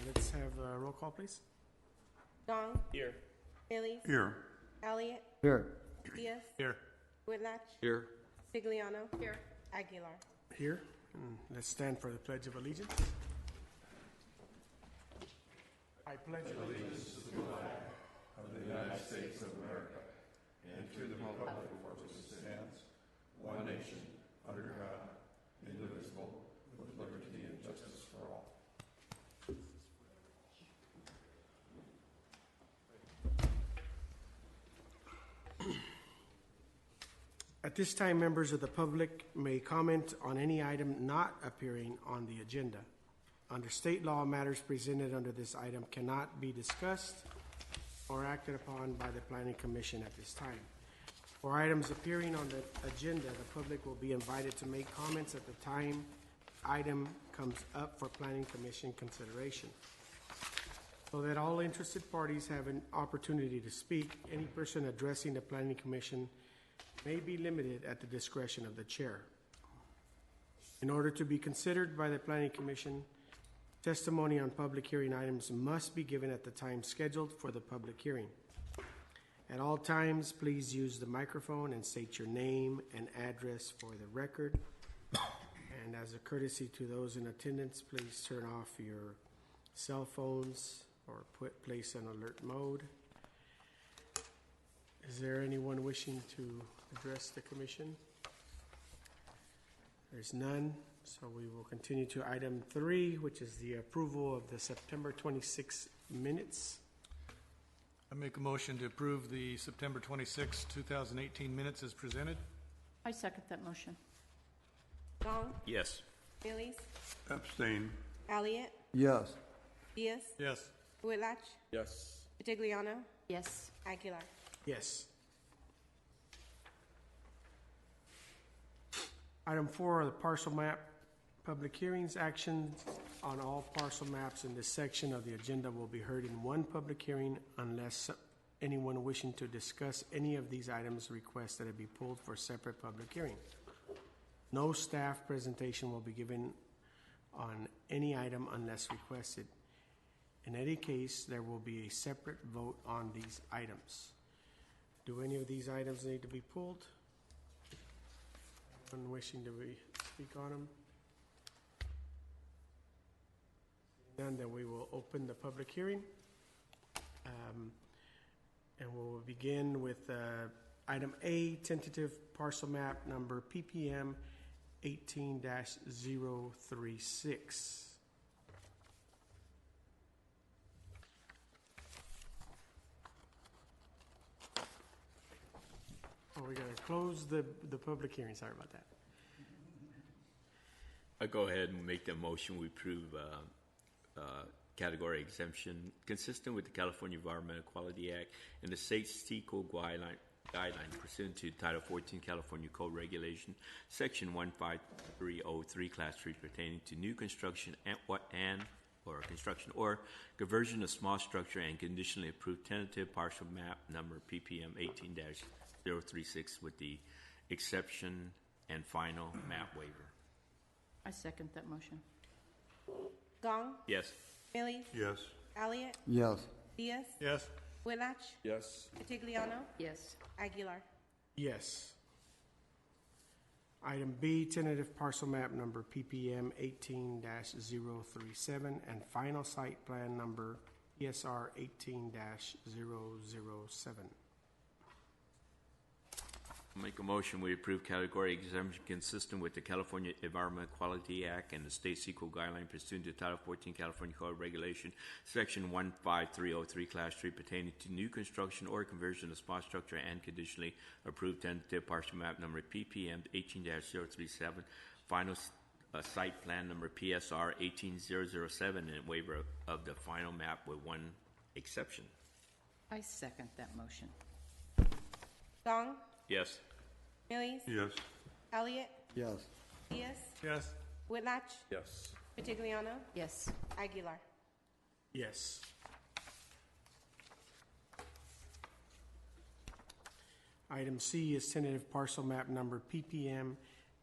let's have a roll call, please. Gong. Here. Bailey's. Here. Elliott. Here. Diaz. Here. Whitlatch. Here. Figliano. Here. Aguilar. Here. And let's stand for the Pledge of Allegiance. I pledge allegiance. At this time, members of the public may comment on any item not appearing on the agenda. Under state law, matters presented under this item cannot be discussed or acted upon by the Planning Commission at this time. For items appearing on the agenda, the public will be invited to make comments at the time item comes up for Planning Commission consideration. So that all interested parties have an opportunity to speak, any person addressing the Planning Commission may be limited at the discretion of the chair. In order to be considered by the Planning Commission, testimony on public hearing items must be given at the time scheduled for the public hearing. At all times, please use the microphone and state your name and address for the record. And as a courtesy to those in attendance, please turn off your cell phones or place on alert mode. Is there anyone wishing to address the commission? There's none, so we will continue to item 3, which is the approval of the September 26 minutes. I make a motion to approve the September 26, 2018 minutes as presented. I second that motion. Gong. Yes. Bailey's. Abstain. Elliott. Yes. Diaz. Yes. Whitlatch. Yes. Figliano. Yes. Aguilar. Yes. Item 4 are the parcel map public hearings. Actions on all parcel maps in this section of the agenda will be heard in one public hearing unless anyone wishing to discuss any of these items requests that it be pulled for separate public hearing. No staff presentation will be given on any item unless requested. In any case, there will be a separate vote on these items. Do any of these items need to be pulled? Anyone wishing to speak on them? And then we will open the public hearing. And we'll begin with item A, tentative parcel map number PPM 18-036. Oh, we gotta close the public hearing. Sorry about that. I go ahead and make the motion. We approve category exemption consistent with the California Environmental Quality Act and the state's CEQA guideline pursuant to Title 14 California Code Regulation, Section 15303, Class 3, pertaining to new construction or construction or conversion of small structure and conditionally approved tentative partial map number PPM 18-036 with the exception and final map waiver. I second that motion. Gong. Yes. Bailey's. Yes. Elliott. Yes. Diaz. Yes. Whitlatch. Yes. Figliano. Yes. Aguilar. Yes. Item B, tentative parcel map number PPM 18-037 and final site plan number PSR 18-007. Make a motion, we approve category exemption consistent with the California Environmental Quality Act and the state CEQA guideline pursuant to Title 14 California Code Regulation, Section 15303, Class 3, pertaining to new construction or conversion of small structure and conditionally approved tentative partial map number PPM 18-037, final site plan number PSR 18-007, and waiver of the final map with one exception. I second that motion. Gong. Yes. Bailey's. Yes. Elliott. Yes. Diaz. Yes. Whitlatch. Yes. Figliano. Yes. Aguilar. Yes. Item C is tentative parcel map number PPM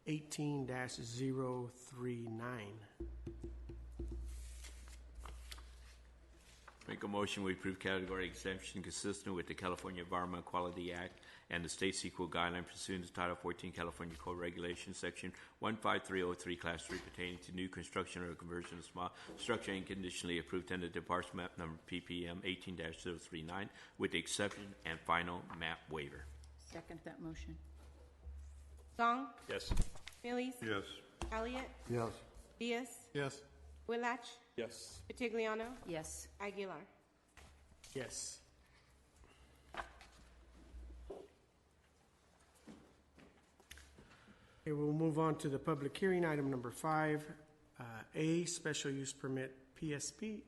18-039. Make a motion, we approve category exemption consistent with the California Environmental Quality Act and the state CEQA guideline pursuant to Title 14 California Code Regulations, Section 15303, Class 3, pertaining to new construction or conversion of small structure and conditionally approved tentative parcel map number PPM 18-039 with the exception and final map waiver. Second that motion. Gong, Yes. Millies, Yes. Elliott, Yes. Diaz, Yes. Willach, Yes. Vitigliano, Yes. Aguilar. Yes. Okay, we'll move on to the public hearing, item number 5, A, special use permit PSP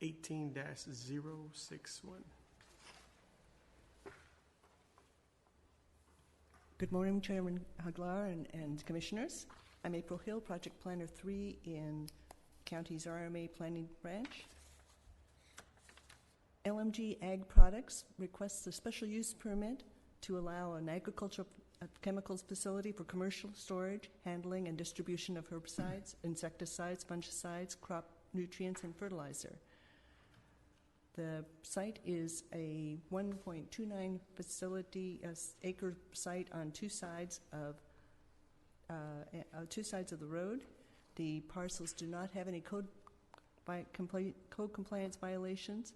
18-061. Good morning, Chairman Haglar and Commissioners. I'm April Hill, Project Planner 3 in County's RMA Planning Branch. LMG Ag Products requests a special use permit to allow an agricultural chemicals facility for commercial storage, handling, and distribution of herbicides, insecticides, fungicides, crop nutrients, and fertilizer. The site is a 1.29 facility, acre site on two sides of the road. The parcels do not have any code compliance violations.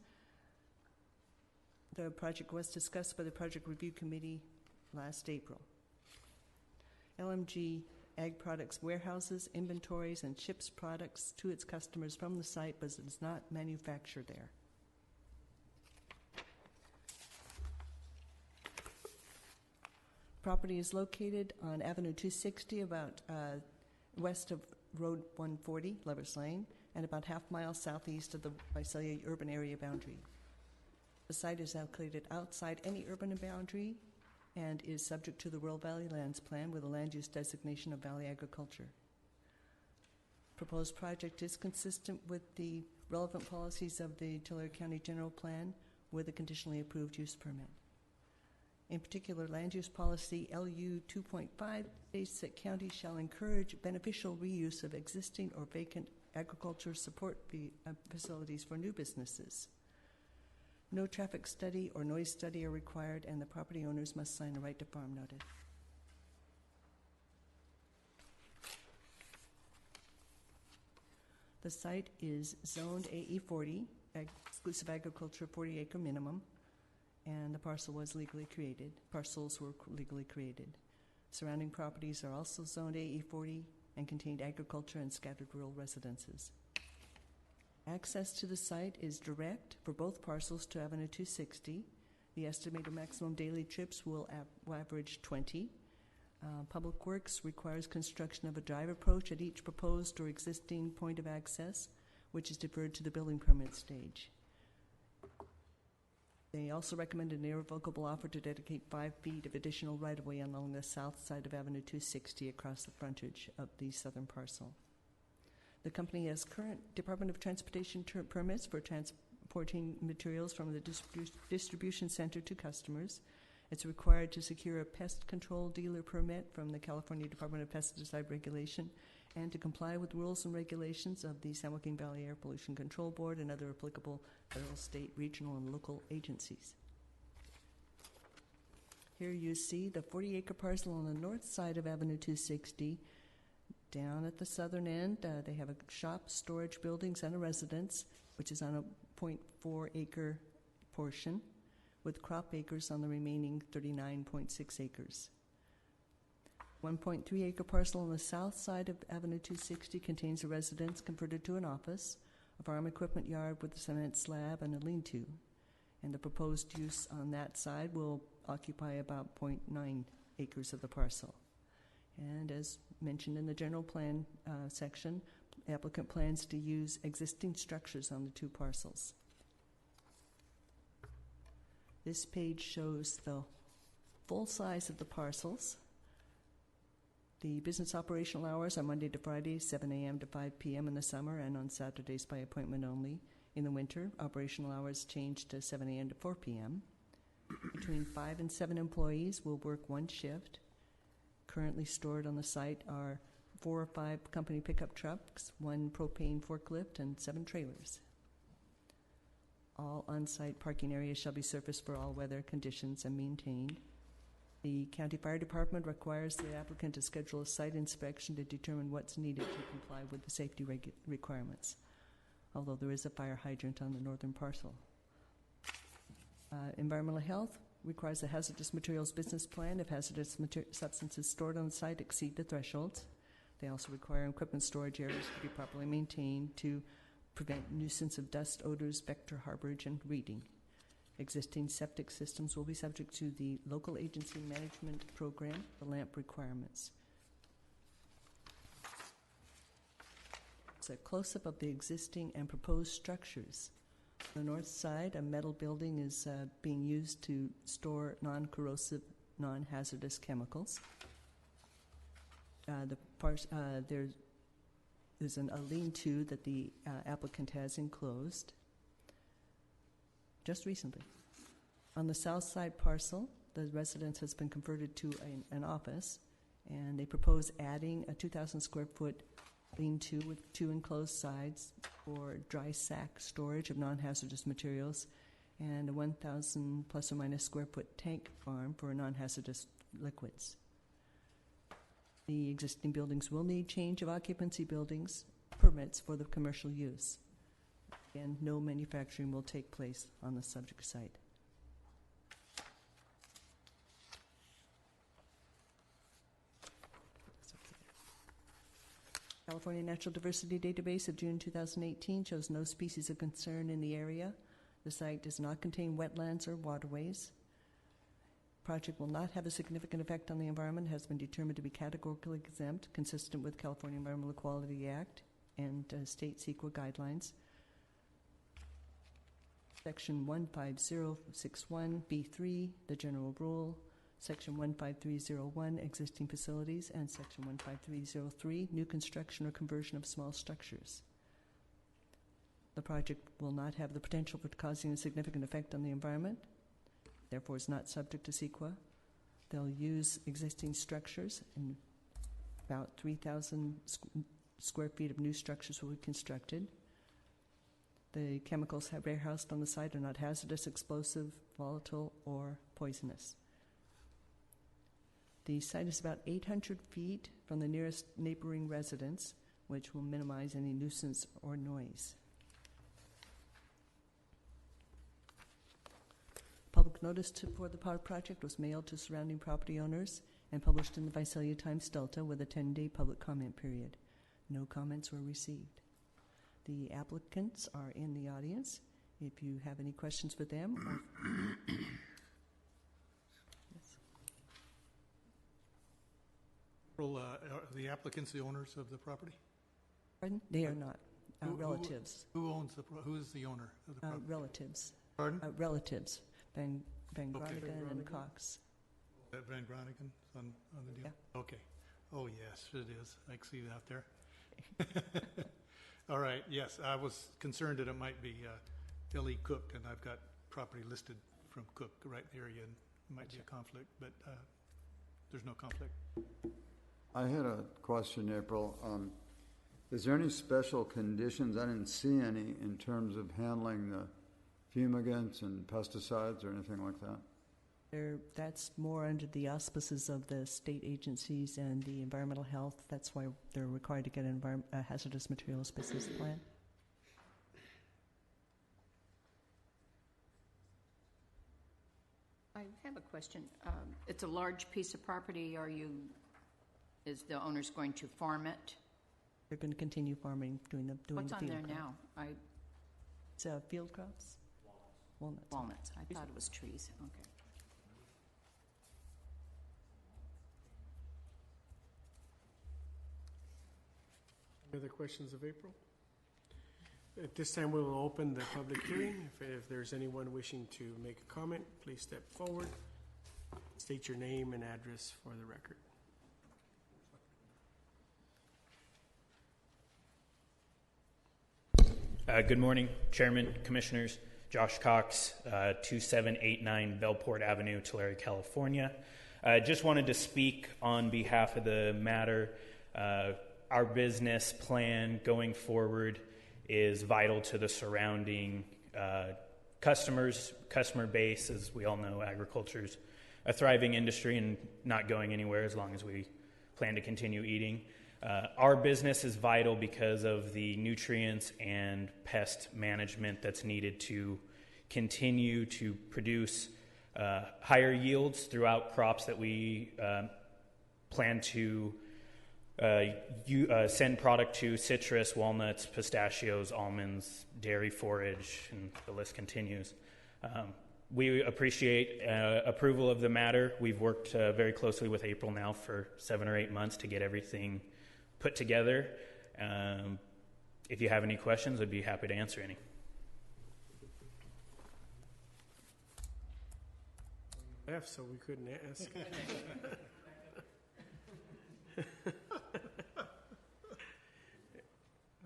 The project was discussed by the Project Review Committee last April. LMG Ag Products warehouses, inventories, and ships products to its customers from the site, but it does not manufacture there. Property is located on Avenue 260, about west of Road 140, Lovers Lane, and about half-mile southeast of the Visalia urban area boundary. The site is located outside any urban boundary and is subject to the Rural Valley Lands Plan with a land use designation of Valley Agriculture. Proposed project is consistent with the relevant policies of the Tulare County General Plan with a conditionally approved use permit. In particular, land use policy LU 2.5 states that counties shall encourage beneficial reuse of existing or vacant agriculture support facilities for new businesses. No traffic study or noise study are required, and the property owners must sign a right to farm notice. The site is zoned AE 40, exclusive agriculture 40-acre minimum, and the parcels were legally created. Surrounding properties are also zoned AE 40 and contained agriculture and scattered rural residences. Access to the site is direct for both parcels to Avenue 260. The estimated maximum daily trips will average 20. Public Works requires construction of a drive approach at each proposed or existing point of access, which is deferred to the building permit stage. They also recommend an irrevocable offer to dedicate 5 feet of additional right-of-way along the south side of Avenue 260 across the frontage of the southern parcel. The company has current Department of Transportation permits for transporting materials from the distribution center to customers. It's required to secure a pest control dealer permit from the California Department of Pesticide Regulation and to comply with rules and regulations of the San Joaquin Valley Air Pollution Control Board and other applicable federal, state, regional, and local agencies. Here you see the 40-acre parcel on the north side of Avenue 260. Down at the southern end, they have a shop, storage buildings, and a residence, which is on a 0.4-acre portion, with crop acres on the remaining 39.6 acres. 1.3-acre parcel on the south side of Avenue 260 contains a residence converted to an office, a farm equipment yard with a cement slab, and a lean-to. And the proposed use on that side will occupy about 0.9 acres of the parcel. And as mentioned in the general plan section, applicant plans to use existing structures on the two parcels. This page shows the full size of the parcels. The business operational hours are Monday to Friday, 7 a.m. to 5 p.m. in the summer, and on Saturdays by appointment only. In the winter, operational hours change to 7 a.m. to 4 p.m. Between 5 and 7 employees will work one shift. Currently stored on the site are 4 or 5 company pickup trucks, 1 propane forklift, and 7 trailers. All on-site parking areas shall be surfaced for all weather conditions and maintained. The county fire department requires the applicant to schedule a site inspection to determine what's needed to comply with the safety requirements, although there is a fire hydrant on the northern parcel. Environmental health requires a hazardous materials business plan if hazardous substances stored on the site exceed the thresholds. They also require equipment storage areas to be properly maintained to prevent nuisance of dust, odors, vector harborage, and breeding. Existing septic systems will be subject to the local agency management program, the LAMP requirements. It's a close-up of the existing and proposed structures. On the north side, a metal building is being used to store non-corrosive, non-hazardous chemicals. There's a lean-to that the applicant has enclosed just recently. On the south side parcel, the residence has been converted to an office, and they propose adding a 2,000 square foot lean-to with 2 enclosed sides for dry sack storage of non-hazardous materials, and a 1,000 plus or minus square foot tank farm for non-hazardous liquids. The existing buildings will need change of occupancy buildings permits for the commercial use. And no manufacturing will take place on the subject site. California Natural Diversity Database of June 2018 shows no species of concern in the area. The site does not contain wetlands or waterways. Project will not have a significant effect on the environment, has been determined to be categorically exempt, consistent with California Environmental Quality Act and state CEQA guidelines. Section 15061B3, the general rule, Section 15301, existing facilities, and Section 15303, new construction or conversion of small structures. The project will not have the potential for causing a significant effect on the environment, therefore is not subject to CEQA. They'll use existing structures, and about 3,000 square feet of new structures will be constructed. The chemicals warehoused on the site are not hazardous, explosive, volatile, or poisonous. The site is about 800 feet from the nearest neighboring residence, which will minimize any nuisance or noise. Public notice for the project was mailed to surrounding property owners and published in the Visalia Times Delta with a 10-day public comment period. No comments were received. The applicants are in the audience. If you have any questions for them. Yes. Are the applicants the owners of the property? Pardon? They are not. Relatives. Who owns who is the owner of the property? Relatives. Pardon? Relatives. Van Groningen Okay. and Cox. That Van Groningen on the deal? Yeah. Okay. Oh, yes, it is. I can see it out there. All right, yes, I was concerned that it might be L.E. Cook, and I've got property listed from Cook right in the area, and it might be a conflict, but there's no conflict. I had a question, April. Is there any special conditions? I didn't see any in terms of handling the fumigants and pesticides or anything like that. That's more under the auspices of the state agencies and the environmental health. That's why they're required to get a hazardous materials business plan. I have a question. It's a large piece of property. Is the owners going to farm it? They're going to continue farming, doing the field What's on there crop. now? It's field crops? Walnuts. Walnuts. I thought it was trees. Okay. Any other questions of April? At this time, we will open the public hearing. If there's anyone wishing to make a comment, please step forward. State your name and address for the record. Good morning, Chairman, Commissioners. Josh Cox, 2789 Bellport Avenue, Tulare, California. Just wanted to speak on behalf of the matter. Our business plan going forward is vital to the surrounding customer base. As we all know, agriculture is a thriving industry and not going anywhere as long as we plan to continue eating. Our business is vital because of the nutrients and pest management that's needed to continue to produce higher yields throughout crops that we plan to send product to: citrus, walnuts, pistachios, almonds, dairy forage, and the list continues. We appreciate approval of the matter. We've worked very closely with April now for 7 or 8 months to get everything put together. If you have any questions, I'd be happy to answer any. F, so we couldn't ask.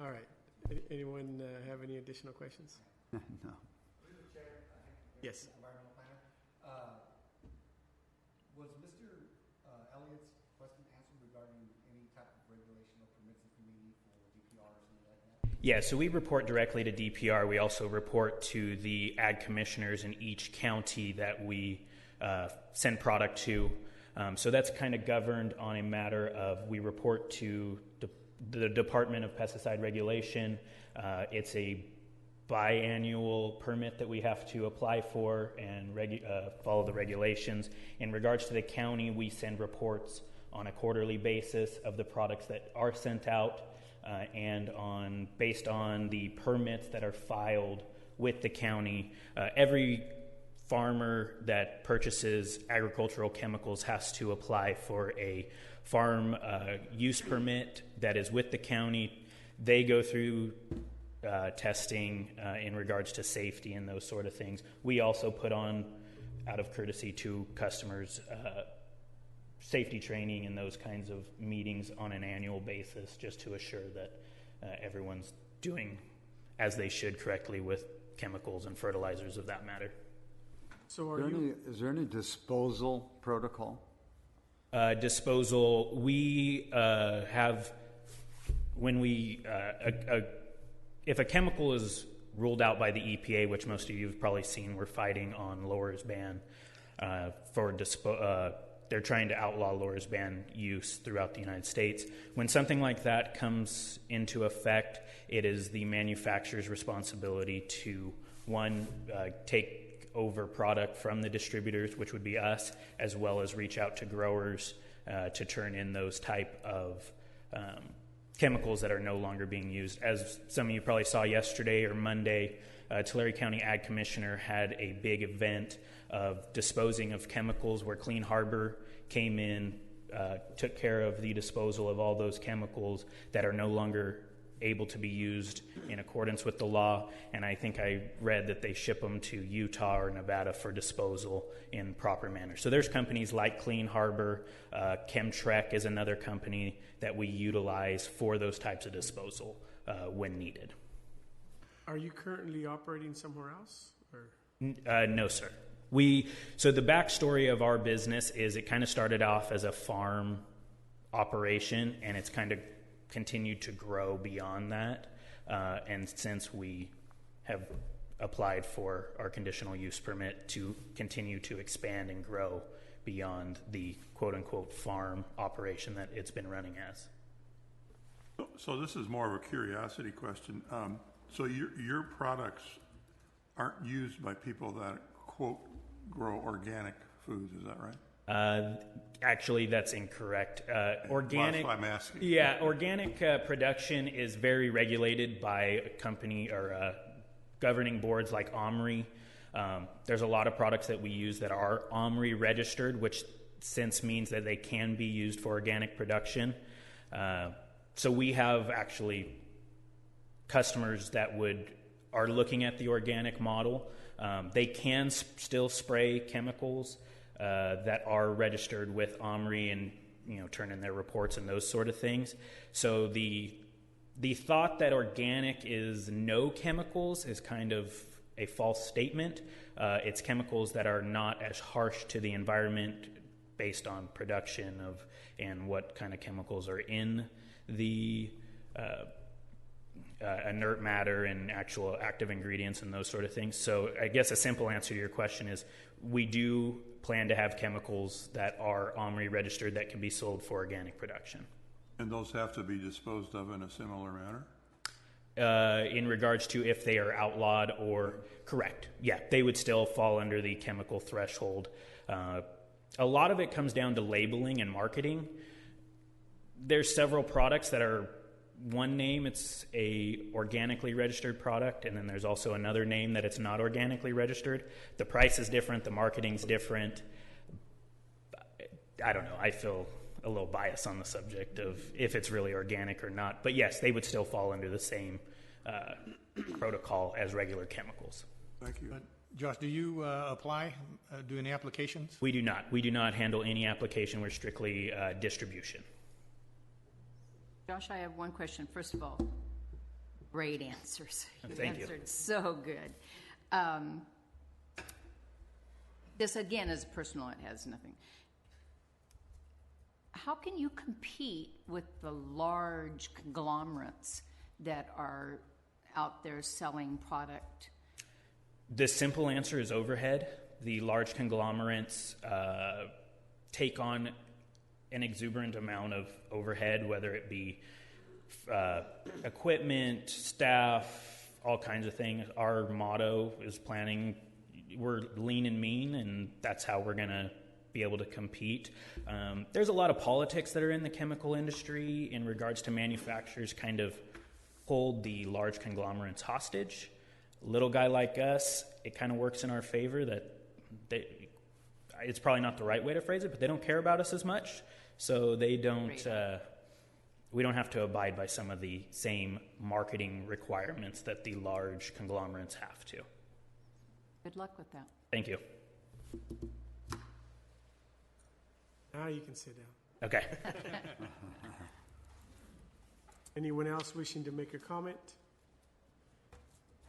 All right. Anyone have any additional questions? No. Yes. Environmental planner. Was Mr. Elliott's question answered regarding any type of regulation or permits that you need for DPR or something like that? Yeah, so we report directly to DPR. We also report to the ag commissioners in each county that we send product to. So that's kind of governed on a matter of, we report to the Department of Pesticide Regulation. It's a biannual permit that we have to apply for and follow the regulations. In regards to the county, we send reports on a quarterly basis of the products that are sent out, and based on the permits that are filed with the county. Every farmer that purchases agricultural chemicals has to apply for a farm use permit that is with the county. They go through testing in regards to safety and those sort of things. We also put on, out of courtesy to customers, safety training and those kinds of meetings on an annual basis, just to assure that everyone's doing as they should correctly with chemicals and fertilizers of that matter. So Is there any disposal protocol? Disposal, we have, when we, if a chemical is ruled out by the EPA, which most of you have probably seen, we're fighting on Laura's ban they're trying to outlaw Laura's ban use throughout the United States. When something like that comes into effect, it is the manufacturer's responsibility to, one, take over product from the distributors, which would be us, as well as reach out to growers to turn in those type of chemicals that are no longer being used. As some of you probably saw yesterday or Monday, Tulare County Ag Commissioner had a big event of disposing of chemicals where Clean Harbor came in, took care of the disposal of all those chemicals that are no longer able to be used in accordance with the law, and I think I read that they ship them to Utah or Nevada for disposal in proper manner. So there's companies like Clean Harbor, Chemtrek is another company that we utilize for those types of disposal when needed. are you currently operating somewhere else? Or? No, sir. So the backstory of our business is it kind of started off as a farm operation, and it's kind of continued to grow beyond that. And since we have applied for our conditional use permit to continue to expand and grow beyond the quote-unquote farm operation that it's been running as. So this is more of a curiosity question. So your products aren't used by people that, quote, grow organic foods, is that right? Actually, that's incorrect. Organic. Well, that's why I'm asking. Yeah, organic production is very regulated by a company or governing boards like OMRI. There's a lot of products that we use that are OMRI registered, which since means that they can be used for organic production. So we have actually customers that are looking at the organic model. They can still spray chemicals that are registered with OMRI and turn in their reports and those sort of things. So the thought that organic is no chemicals is kind of a false statement. It's chemicals that are not as harsh to the environment based on production and what kind of chemicals are in the inert matter and actual active ingredients and those sort of things. So I guess a simple answer to your question is we do plan to have chemicals that are OMRI registered that can be sold for organic production. And those have to be disposed of in a similar manner? In regards to if they are outlawed or correct, yeah, they would still fall under the chemical threshold. A lot of it comes down to labeling and marketing. There's several products that are one name, it's a organically registered product, and then there's also another name that it's not organically registered. The price is different, the marketing's different. I don't know, I feel a little bias on the subject of if it's really organic or not. But yes, they would still fall under the same protocol as regular chemicals. Thank you. Josh, do you apply, do any applications? We do not. We do not handle any application. We're strictly distribution. Josh, I have one question. First of all, great answers. Thank you. Answered so good. This, again, is personal. It has nothing. How can you compete with the large conglomerates that are out there selling product? The simple answer is overhead. The large conglomerates take on an exuberant amount of overhead, whether it be equipment, staff, all kinds of things. Our motto is we're lean and mean, and that's how we're going to be able to compete. There's a lot of politics that are in the chemical industry in regards to manufacturers kind of hold the large conglomerates hostage. A little guy like us, it kind of works in our favor that it's probably not the right way to phrase it, but they don't care about us as much, so they don't. We don't have to abide by some of the same marketing requirements that the large conglomerates have to. Good luck with that. Thank you. Now you can sit down. Okay. Anyone else wishing to make a comment?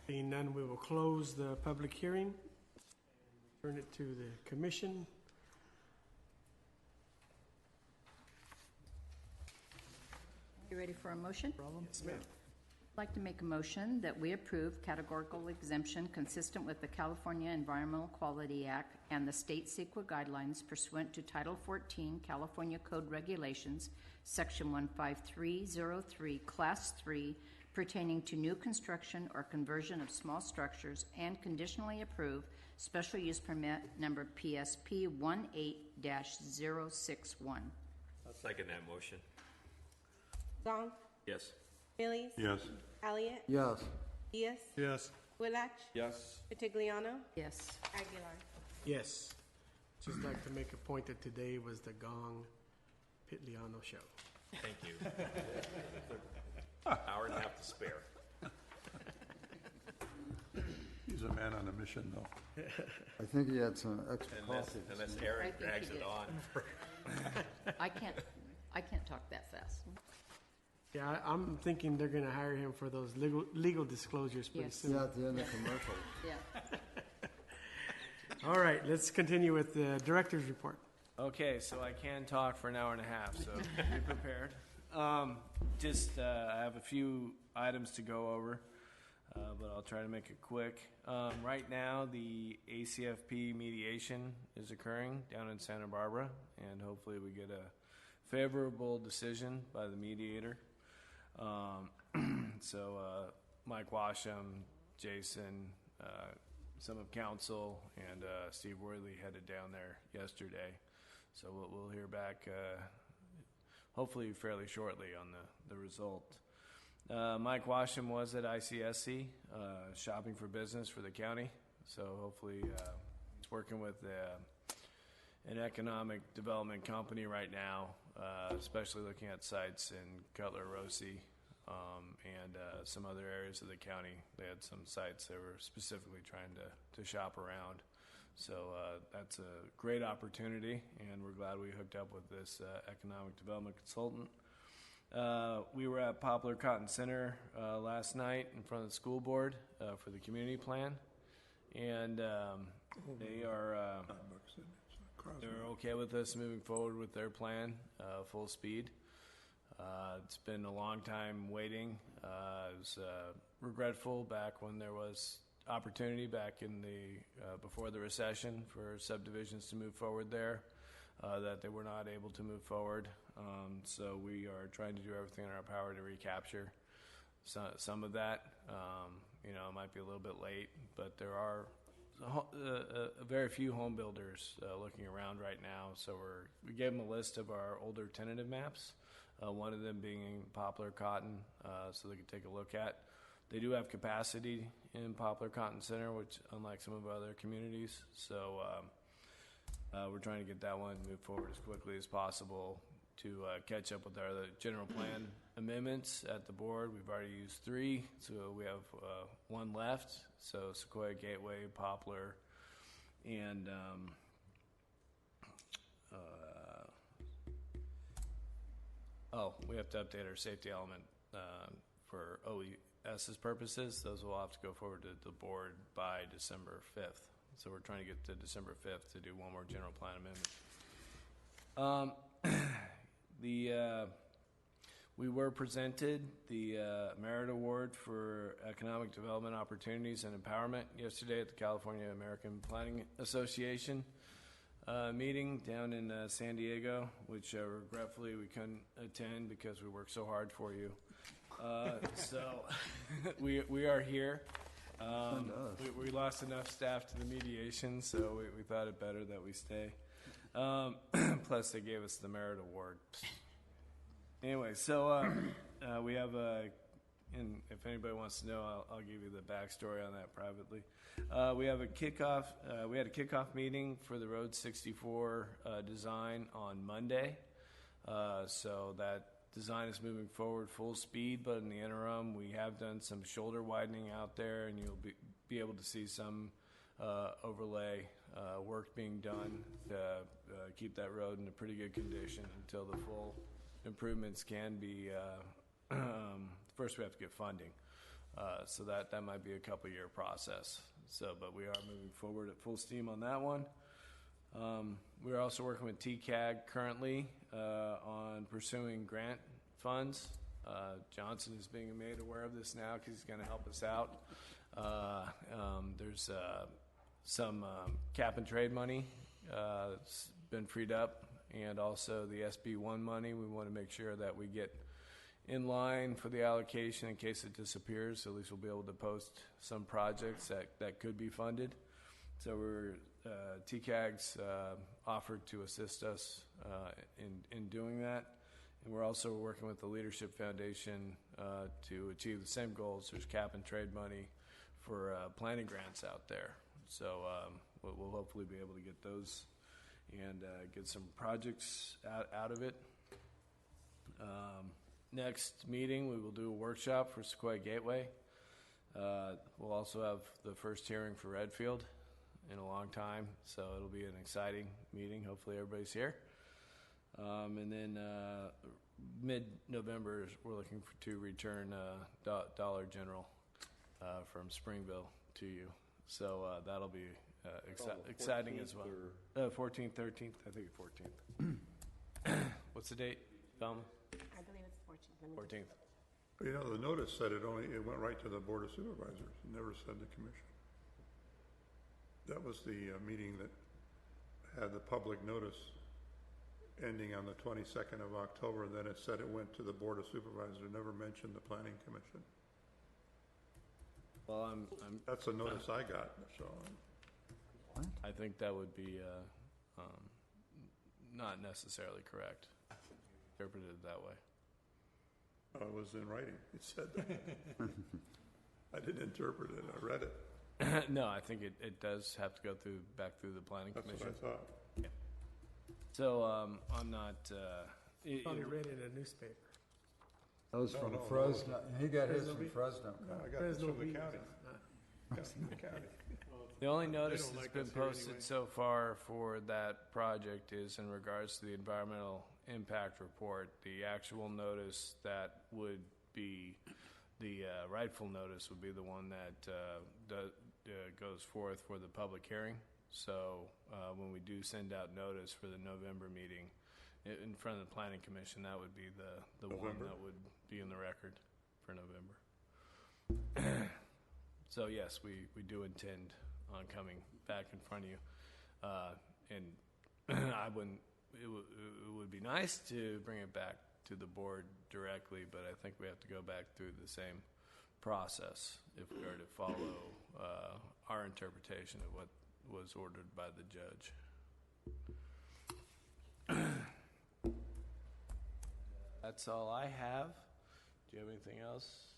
Being none, we will close the public hearing. Turn it to the commission. You ready for a motion? Yes, ma'am. I'd like to make a motion that we approve categorical exemption consistent with the California Environmental Quality Act and the state CEQA guidelines pursuant to Title 14 California Code Regulations, Section 15303, Class 3, pertaining to new construction or conversion of small structures, and conditionally approve special use permit number PSP 18-061. I'll second that motion. Gong, Yes. Millies, Yes. Elliott, Yes. Diaz, Yes. Willach, Yes. Vitigliano, Yes. Aguilar. Yes. Just like to make a point that today was the Gong Pitliano show. Thank you. Hour and a half to spare. He's a man on a mission, though. I think he had some extra coffee. Unless I Aaron think drags he it did. on. I can't talk that fast. Yeah, I'm thinking they're going to hire him for those legal disclosures pretty Yes. soon. Yeah, at the end of commercial. Yeah. All right, let's continue with the director's report. Okay, so I can talk for an hour and a half, so be prepared. I have a few items to go over, but I'll try to make it quick. Right now, the ACFP mediation is occurring down in Santa Barbara, and hopefully we get a favorable decision by the mediator. Mike Washam, Jason, some of council, and Steve Worley headed down there yesterday. So we'll hear back hopefully fairly shortly on the result. Mike Washam was at ICSC shopping for business for the county. So hopefully he's working with an economic development company right now, especially looking at sites in Cutler, Rossi, and some other areas of the county. They had some sites they were specifically trying to shop around. So that's a great opportunity, and we're glad we hooked up with this economic development consultant. We were at Poplar Cotton Center last night in front of the school board for the community plan, and they are they're okay with us moving forward with their plan full speed. It's been a long time waiting. It was regretful back when there was opportunity back in the before the recession for subdivisions to move forward there, that they were not able to move forward. So we are trying to do everything in our power to recapture some of that. It might be a little bit late, but there are very few home builders looking around right now. So we gave them a list of our older tentative maps, one of them being Poplar Cotton, so they could take a look at. They do have capacity in Poplar Cotton Center, which unlike some of our other communities. So we're trying to get that one moved forward as quickly as possible to catch up with our other general plan amendments at the board. We've already used 3, so we have 1 left. So Sequoia Gateway, Poplar, and we have to update our safety element for OES's purposes. Those will have to go forward to the board by December 5th. So we're trying to get to December 5th to do 1 more general plan amendment. We were presented the Merit Award for Economic Development Opportunities and Empowerment yesterday at the California American Planning Association meeting down in San Diego, which regretfully we couldn't attend because we worked so hard for you. So we are here. We lost enough staff to the mediation, so we thought it better that we stay. Plus, they gave us the Merit Award. Anyway, so we have and if anybody wants to know, I'll give you the backstory on that privately. We have a kickoff. We had a kickoff meeting for the Road 64 design on Monday. So that design is moving forward full speed, but in the interim, we have done some shoulder widening out there, and you'll be able to see some overlay work being done to keep that road in a pretty good condition until the full improvements can be. First, we have to get funding, so that might be a couple-year process. But we are moving forward at full steam on that one. We're also working with TCAG currently on pursuing grant funds. Johnson is being made aware of this now because he's going to help us out. There's some cap and trade money that's been freed up, and also the SB1 money. We want to make sure that we get in line for the allocation in case it disappears. So at least we'll be able to post some projects that could be funded. So TCAG's offered to assist us in doing that. And we're also working with the Leadership Foundation to achieve the same goals. There's cap and trade money for planning grants out there. So we'll hopefully be able to get those and get some projects out of it. Next meeting, we will do a workshop for Sequoia Gateway. We'll also have the first hearing for Redfield in a long time, so it'll be an exciting meeting. Hopefully everybody's here. And then mid-November, we're looking to return Dollar General from Springville to you. So that'll be exciting as well. 14th, 13th, I think 14th. What's the date, Velma? I believe it's 14th. 14th. The notice said it went right to the Board of Supervisors. It never said the commission. That was the meeting that had the public notice ending on the 22nd of October. Then it said it went to the Board of Supervisors. It never mentioned the Planning Commission. Well, That's the notice I got. So I think that would be not necessarily correct. Interpreted it that way. it was in writing. It said that. I didn't interpret it. I read it. No, I think it does have to go back through the planning That's commission. what I thought. Yeah. So I'm not. Probably read it in a newspaper. That was from no, Fresno. He got his Fresno from Beach. Fresno. No, I got this Fresno from the Beach. county. Got it from the county. The only notice don't that's like been us here posted anyway. so far for that project is in regards to the environmental impact report. The actual notice that would be the rightful notice would be the one that goes forth for the public hearing. So when we do send out notice for the November meeting, in front of the planning commission, that would be the one November? that would be in the record for November. So yes, we do intend on coming back in front of you. And I wouldn't, it would be nice to bring it back to the board directly, but I think we have to go back through the same process if we are to follow our interpretation of what was ordered by the judge. That's all I have. Do you have anything else?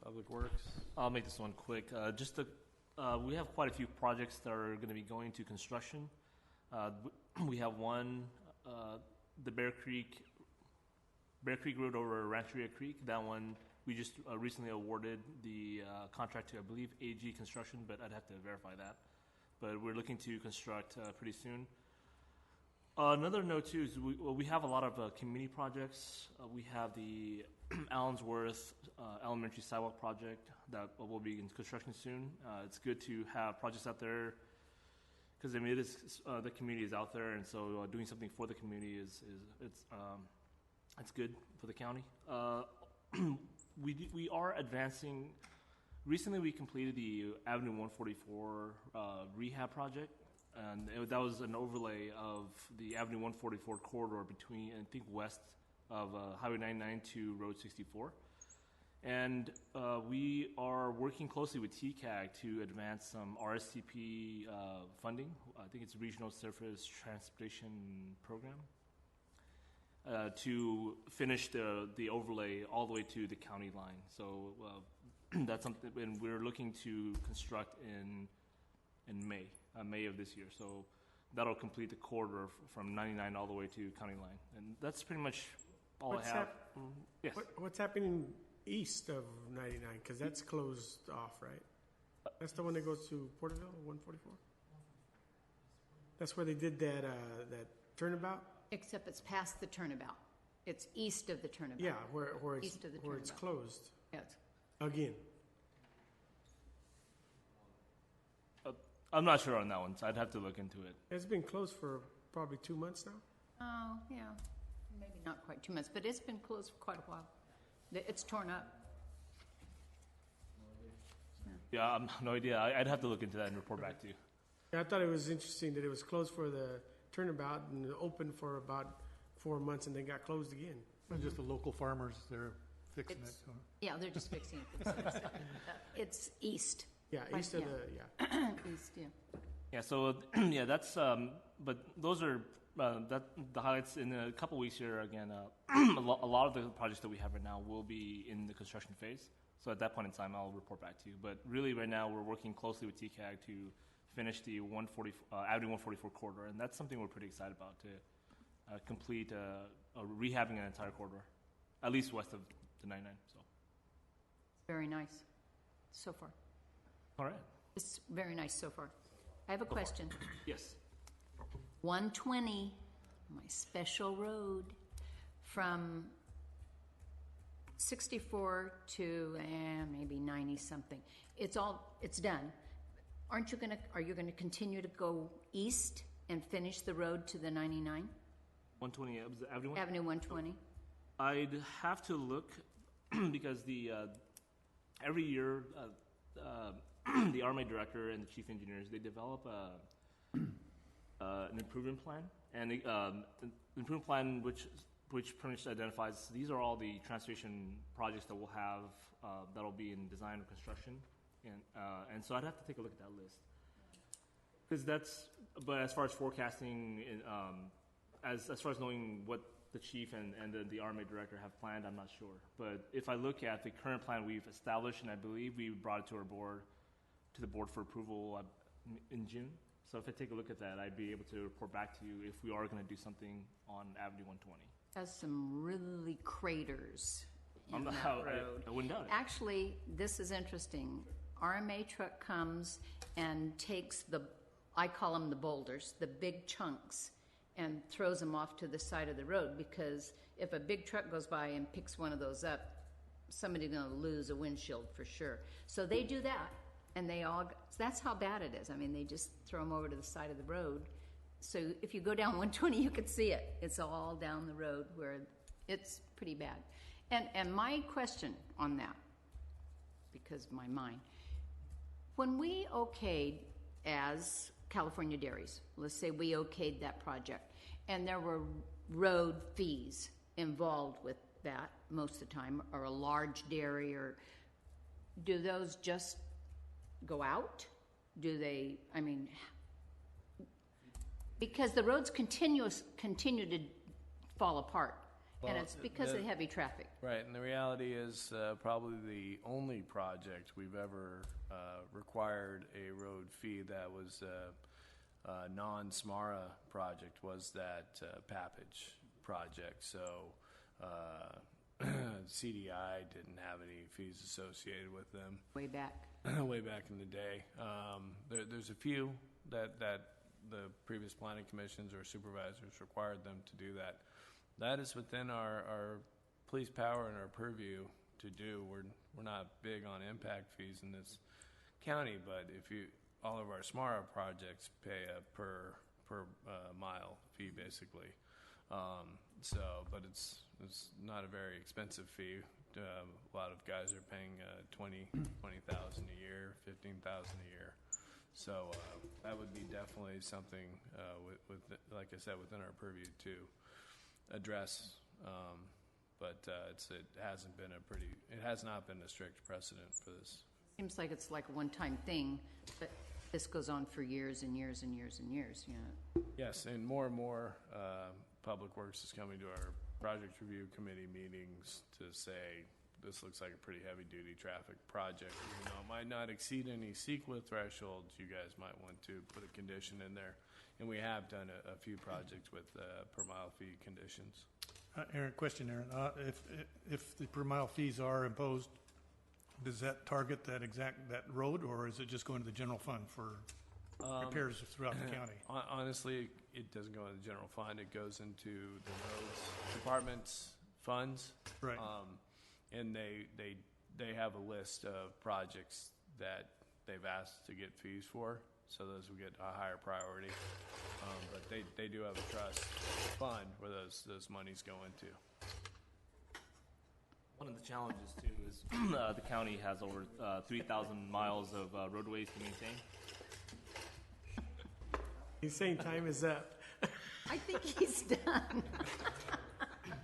Public Works? I'll make this one quick. We have quite a few projects that are going to be going to construction. We have one, the Bear Creek Road over Rancheria Creek. That one we just recently awarded the contract to, I believe, AG Construction, but I'd have to verify that. But we're looking to construct pretty soon. Another note too is we have a lot of community projects. We have the Allensworth Elementary Sidewalk Project that will be in construction soon. It's good to have projects out there because I mean it is the community is out there, and so doing something for the community it's good for the county. We are advancing. Recently, we completed the Avenue 144 rehab project. And that was an overlay of the Avenue 144 corridor between, I think, west of Highway 99 to Road 64. And we are working closely with TCAG to advance some RSTP funding. I think it's Regional Surface Transportation Program to finish the overlay all the way to the county line. So that's something, and we're looking to construct in May of this year. So that'll complete the corridor from 99 all the way to county line. And that's pretty much all I have. Yes. What's happening east of 99? Because that's closed off, right? That's the one that goes to Porterville, 144? That's where they did that turnabout? Except it's past the turnabout. It's east of the turnabout. Yeah, where it's, East of the where it's turnabout. closed. Yes. Again. I'm not sure on that one, so I'd have to look into it. It's been closed for probably 2 months now. Oh, yeah. Maybe not quite 2 months, but it's been closed for quite a while. It's torn up. Yeah, I have no idea. I'd have to look into that and report back to you. Yeah, I thought it was interesting that it was closed for the turnabout and open for about 4 months and then got closed again. Not just the local farmers, they're fixing it. Yeah, they're just fixing it themselves. It's east. Yeah, east of Yeah. East, yeah. Yeah, so yeah, that's but those are the highlights. In a couple weeks here again. A lot of the projects that we have right now will be in the construction phase. So at that point in time, I'll report back to you. But really, right now, we're working closely with TCAG to finish the Avenue 144 corridor, and that's something we're pretty excited about to complete rehabbing an entire corridor, at least west of the 99. So Very nice so far. all right. It's very nice so far. I have a question. Yes. 120, my special road, from 64 to maybe 90 something. It's done. Are you gonna continue to go east and finish the road to the 99? 120 Avenue. Avenue 120? I'd have to look because the every year the RMA director and the chief engineers, they develop an improvement plan, and the improvement plan which pretty much identifies these are all the transportation projects that we'll have that'll be in design or construction, and so I'd have to take a look at that list because but as far as forecasting, as far as knowing what the chief and the RMA director have planned, I'm not sure. But if I look at the current plan we've established, and I believe we brought it to the board for approval in June. So if I take a look at that, I'd be able to report back to you if we are going to do something on Avenue 120. Has some really craters in that road. I wouldn't doubt it. Actually, this is interesting. RMA truck comes and takes I call them the boulders, the big chunks, and throws them off to the side of the road, because if a big truck goes by and picks one of those up, somebody's going to lose a windshield for sure. So they do that, and that's how bad it is. I mean, they just throw them over to the side of the road, So if you go down 120, you could see it. It's all down the road where it's pretty bad. And my question on that, because of my mind, when we okayed as California Dairies, let's say we okayed that project, and there were road fees involved with that most of the time, or a large dairy, or do those just go out? Do they, I mean, because the roads continue to fall apart, and it's because of heavy traffic. Right, and the reality is probably the only project we've ever required a road fee that was a non-SMARA project was that Pappage project. So CDI didn't have any fees associated with them. Way back. Way back in the day. There's a few that the previous planning commissions or supervisors required them to do that. That is within our police power and our purview to do. We're not big on impact fees in this county, but all of our SMARA projects pay a per mile fee basically. But it's not a very expensive fee. A lot of guys are paying $20,000 a year, $15,000 a year. So that would be definitely something with like I said, within our purview to address. But it has not been a strict precedent for this. Seems like it's like a one-time thing, but this goes on for years and years and years and years. Yes, and more Public Works is coming to our project review committee meetings to say this looks like a pretty heavy-duty traffic project. Even though it might not exceed any CEQA thresholds, you guys might want to put a condition in there. And we have done a few projects with per mile fee conditions. Aaron, if the per mile fees are imposed, does that target that road, or is it just going to the general fund for repairs throughout the county? Honestly, it doesn't go in the general fund. It goes into the roads department's funds. Right. And they have a list of projects that they've asked to get fees for, so those will get a higher priority. But they do have a trust fund where those monies go into. One of the challenges too is the county has over 3,000 miles of roadways to maintain. He's saying time is up. I think he's done. I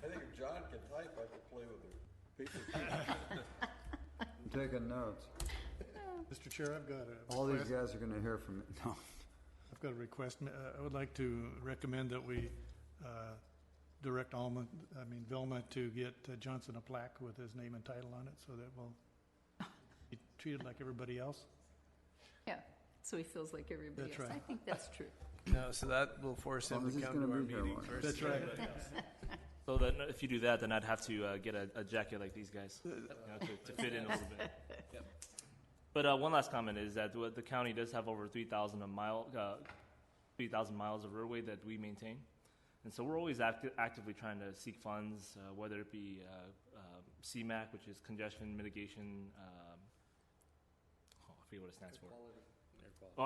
think if John can type, I could play with her. I'm taking notes. Mr. Chair, I've got a All these request. guys are going to hear from me. No. I've got a request. I would like to recommend that we direct Vilma to get Johnson a plaque with his name and title on it, so that we'll be treated like everybody else. Yeah, so he feels like everybody That's else. right. I think that's true. No, so that will force him to come to our meeting first. That's right. So that if you do that, then I'd have to get a jacket like these guys to fit in a little bit. Yep. But one last comment is that the county does have over 3,000 miles of roadway that we maintain. And so we're always actively trying to seek funds, whether it be CMAQ, which is Congestion Mitigation, I forget what it stands for.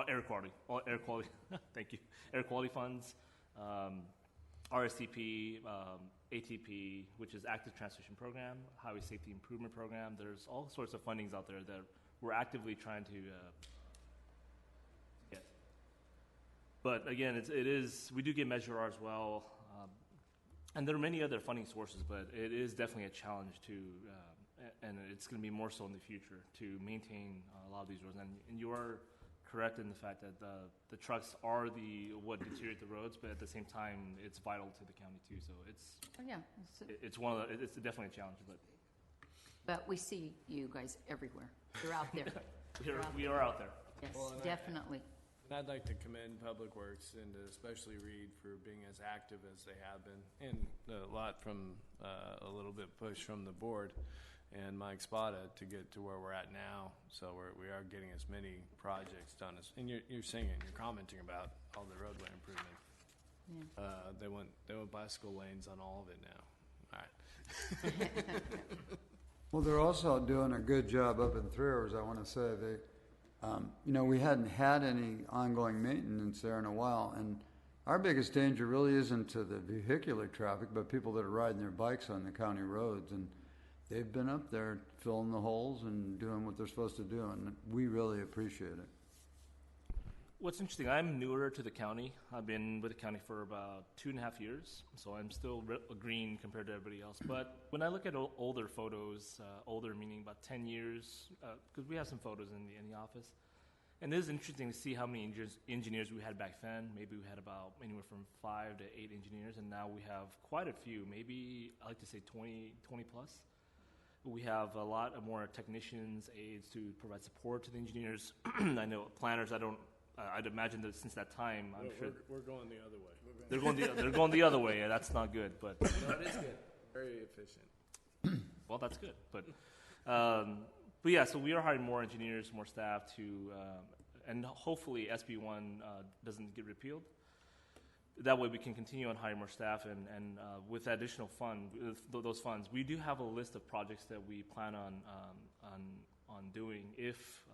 Air quality. Thank you. Air quality funds, RSTP, ATP, which is Active Transition Program, Highway Safety Improvement Program. There's all sorts of fundings out there that we're actively trying to get. But again, we do get Measure R as well, and there are many other funding sources. But it is definitely a challenge to, and it's going to be more so in the future to maintain a lot of these roads. And you are correct in the fact that the trucks are what deteriorate the roads, but at the same time, it's vital to the county too. So it's definitely a challenge. But we see you guys everywhere. You're out there. We are out there. Yes, definitely. And I'd like to commend Public Works and especially Reed for being as active as they have been, and a lot from a little bit push from the board and Mike Spada to get to where we're at now. So we are getting as many projects done and you're saying it, you're commenting about all the roadway improvement. Yeah. They want bicycle lanes on all of it now. All right. Well, they're also doing a good job up in Three Rivers, I want to say. We hadn't had any ongoing maintenance there in a while, and Our biggest danger really isn't to the vehicular traffic, but people that are riding their bikes on the county roads, and they've been up there filling the holes and doing what they're supposed to do, and we really appreciate it. What's interesting, I'm newer to the county. I've been with the county for about 2.5 years, so I'm still green compared to everybody else. But when I look at older photos, older meaning about 10 years, because we have some photos in the office, and it is interesting to see how many engineers we had back then. Maybe we had about anywhere from 5 to 8 engineers, and now we have quite a few, maybe I like to say 20 plus. We have a lot of more technicians, aides to provide support to the engineers. I know planners, I'd imagine that since that time, I'm sure we're going the other way. they're going the other way, and that's not good. But No, it is good. Very efficient. well, that's good. But yeah, so we are hiring more engineers, more staff to, and hopefully SB1 doesn't get repealed. That way, we can continue on hiring more staff, and with additional those funds, we do have a list of projects that we plan on doing. If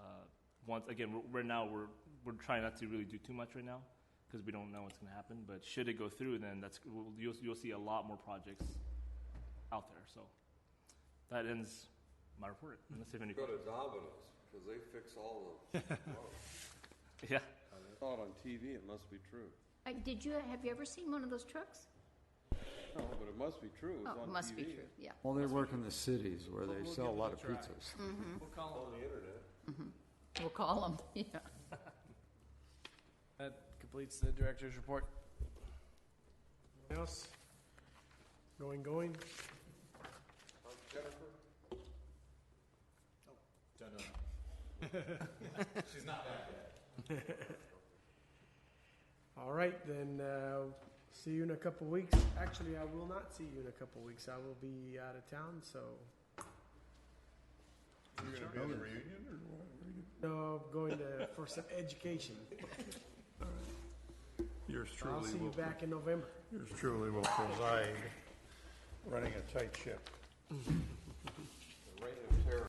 once again, we're trying not to really do too much right now because we don't know what's going to happen. But should it go through, then you'll see a lot more projects out there. So that ends my report. Unless you have any Go to questions. Domino's, because they fix all the Yeah. I saw it on TV, it must be true. Have you ever seen one of those trucks? No, but it must be true, it's Oh, on it must be TV. true, yeah. Well, they work in the cities where they sell a lot of pizzas. We'll call On the internet. We'll call them, yeah. That completes the director's report. Anything else? Going? Jennifer? She's not back yet. All right, then, see you in a couple weeks. Actually, I will not see you in a couple weeks. I will be out of town, so, You're going to be at a reunion, or what? no, I'm going for some education. Yours I'll truly see you will. back in November. Yours truly will preside, running a tight ship.